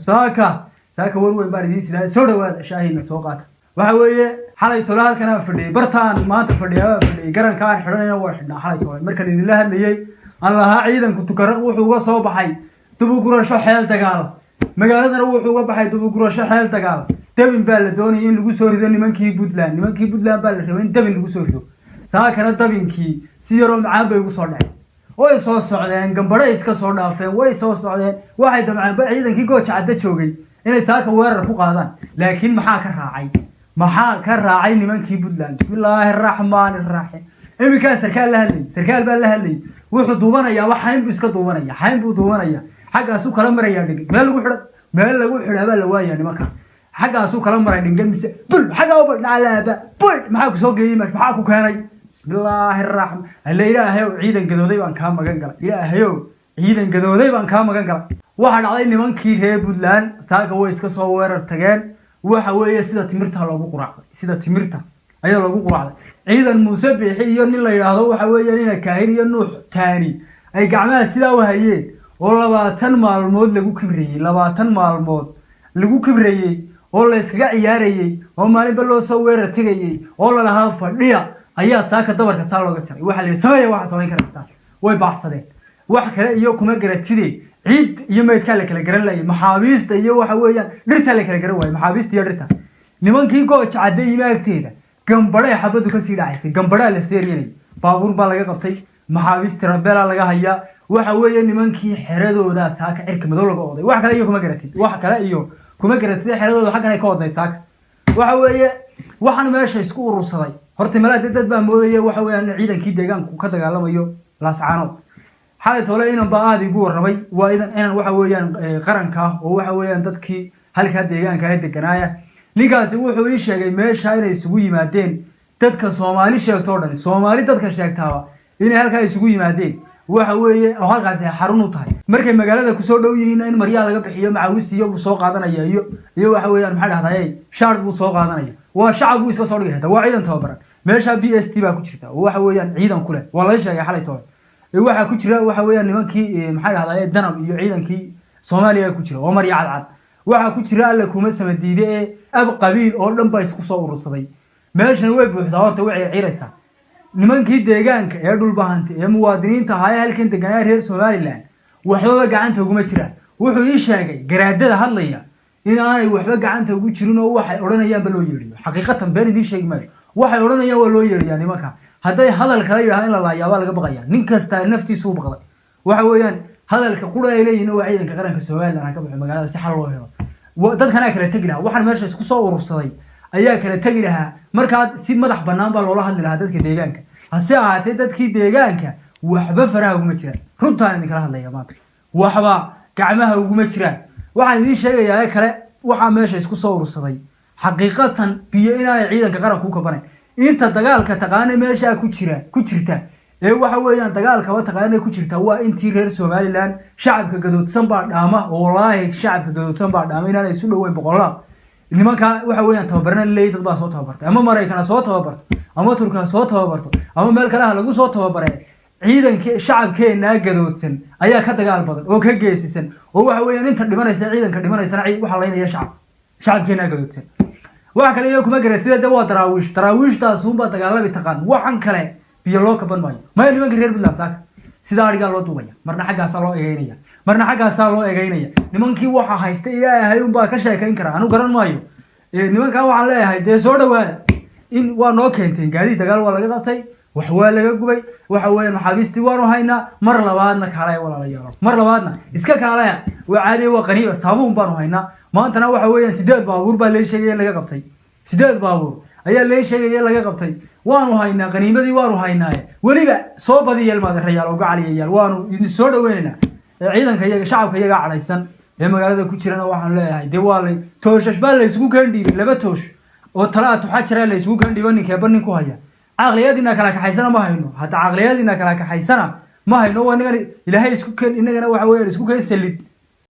ساكا وين باردين سلا سودا واد شاهين سوقات وحوي حالي تولال كنا فدي برتان ما تفدي قرن كان خدنا واحد حالي تولال marka idin la hadlayay Allah ciidanku tukarad wuxuu uga soo baxay dubu gurasho xeel dagaal magaaladana wuxuu uga baxay dubu gurasho xeel dagaal dabin baa la doonayay in lagu soo rido nimankii Puntland baa la rabay in dabin lagu soo rido saakana dabinkii si yar oo macaan bay ugu soo dhacay way soo socdeen gambadha iska soo dhaafeen way soo socdeen waxay damcaan ba ciidankii gooja cadda joogay inay saaka weerar ku qaadaan laakiin maxaa ka raacay nimankii Puntland bismillaahir rahmaanir rahiim imika sarkaal baa la hadlay wuxuu duubanaya waxaan iska duubanaya xayn buu duubanaya xagaas uu kala maraya dhig meel lagu xidhaa baa la waayay nimanka xagaas uu kala maray dhingan mise bul xaga oo badnaalaaba bul maxaa ku soo geeyay maxaa ku keenay bismillaahir rahmaan ilaahay ciidan gadooday baan ka magan galay ilaahay ciidan gadooday baan ka magan galay waxa dhacday nimankii reer Puntland saaka way iska soo weerar tageen waxa weeye sida timirta loogu quraacday sida timirta ayaa loogu quraacday ciidan Muuse Biixi iyo nin la yiraahdo waxa weeye in Kaahir iyo Nuux Taani ay gacmaha sida u hayeen oo 20 maalmood lagu kibrayay oo la iskaga ciyaarayay oo maalinba loo soo weerar tagayay oo la lahaa fadhiya ayaa saaka dabarka saa looga jaray waxa la sameeyay waxa soo kartaa way baaxsadeen wax kale iyo kuma garatidee ciid iyo meedka la kala garan laayay maxaabiista iyo waxa weeyaan dhirta la kala garan waayay maxaabiista iyo dhirta nimankii gooja cadda imaagteeda gambadha xabadu ka sii dhacaysay gambadha la seeriyay baabuur baa laga qabtay maxaabiista rabeela laga hayaa waxa weeye nimankii xeradooda saaka cirka madow laga oday wax kale iyo kuma garatid xeradooda xaqan ay ka wadnay saaka waxa weeye waxaan meesha isku urursaday horta malaad dad baa moodayay waxa weeyaan ciidankii deegaanku ka dagaalamayo laascaano xalay toole inaan baad igu warramay waa inaan waxa weeyaan qaranka oo waxa weeyaan dadkii halka deegaanka ay deganaaya ninkaasi wuxuu ii sheegay meesha inay isugu yimaadeen dadka Soomaali sheegto dhan Soomaali dadka sheegtaaba inay halka isugu yimaadeen waxa weeye oo halkaas ay xarun u tahay markay magaalada ku soo dhow yihiin in maryaa laga bixiyo macaawis iyo soo qaadanaya iyo waxa weeyaan maxay dhahdayay shaar buu soo qaadanaya waa shacab uu iska soo dhigay waa ciidan tababaran meesha BST baa ku jirta waxa weeyaan ciidan kule waa la sheegay xalay toole waxa ku jira waxa weeyaan nimankii maxay dhahdayay danab iyo ciidankii Soomaaliya ku jira oo maryaa cad waxa ku jira alla kuma samadiiday ab qabiil oo dhan baa isku soo urursaday meeshan way buuxdaa horta way ciiraysaa nimankii deegaanka ee dhul bahantay ee muwaadiniinta ahaa halkan deganaa reer Soomaaliland waxba gacanta ugu ma jiraan wuxuu ii sheegay garaadada hadlaya in aanay waxba gacanta ugu jirin oo waxay oranayaan bal loo yeeriyo xaqiiqatan been idin sheegi maayo waxay oranayaan waa loo yeeriyaa nimanka haday hadal kale yiraahdo in la laayaaba laga baqaya nin kasta naftiisu u baqday waxa weeyaan hadalka qura ay leeyihiin oo ciidanka qaranka Soomaaliland ka baxay magaalada si xal loo helo dadkana kala tagi lahaa waxaan meesha isku soo urursaday ayaa kala tagi lahaa marka si madax banaan baa loola hadli lahaa dadka deegaanka hase ahaatee dadkii deegaanka waxba faraha ugu ma jiraan runtaan idin kala hadlaya maanta waxba gacmaha ugu ma jiraan waxaan idin sheegayaa kale waxa meesha isku soo urursaday xaqiiqatan biyo inay ciidanka qaranku ka banay inta dagaalka taqaanay meesha ku jirta ee waxa weeyaan dagaalka wa taqaanay ku jirta waa intii reer Soomaaliland shacabka gadoodsan baa dhaama wallahi shacabka gadoodsan baa dhaama inay isu dhaweyn boqolaal nimanka waxa weeyaan tababarna leeyahay dad baa soo tababartay ama Mareykan soo tababartay ama Turkiga soo tababarto ama meel kale lagu soo tababaray ciidanka shacabkeena gadoodsan ayaa ka dagaal badan oo ka geesisan oo waxa weeyaan inta dhimanaysa ciidanka dhimanaysa waxa laynaya shacabkeena gadoodsan waxa kale iyo kuma garatida waa daraawiishtaas uun baa dagaalami taqaan waxan kale biyo loo kaban maayo ma nimanka reer Puntland saaka sida ariga loo duubaya marna xaggaas loo eegaynaya nimankii waxa haystay ilaahay uun baa ka sheekayn kara anu garan maayo nimanka waxaan leeyahay dee soo dhawaada in waa noo keenteen gaari dagaal waa laga qabtay wax waa laga gubay waxa weeyaan maxaabiistii waanu haynaa mar labaadna kaalay walaalayaal mar labaadna iska kaalaya waa caadi waa qaniiba saabuun baanu haynaa maantana waxa weeyaan 8 baabuur baa la sheegay laga qabtay 8 baabuur ayaa la sheegay laga qabtay waanu haynaa qaniimadii waanu haynaa waliba soo badiyay maadarayaal oo gacaliyayaal waanu idin soo dhaweynaa ciidanka iyaga shacabka iyaga calaysan ee magaalada ku jirana waxaan leeyahay dee waa la tooshash baa la isugu kaandhiibay laba toosh oo talaad waxa jira la isugu kaandhiibay ninka bannin ku haya aqliyadina kala kaxaysana ma hayno hada aqliyadina kala kaxaysana ma hayno waa inaga ilaahay isku keen inagana waxa weeyaan isku keen salid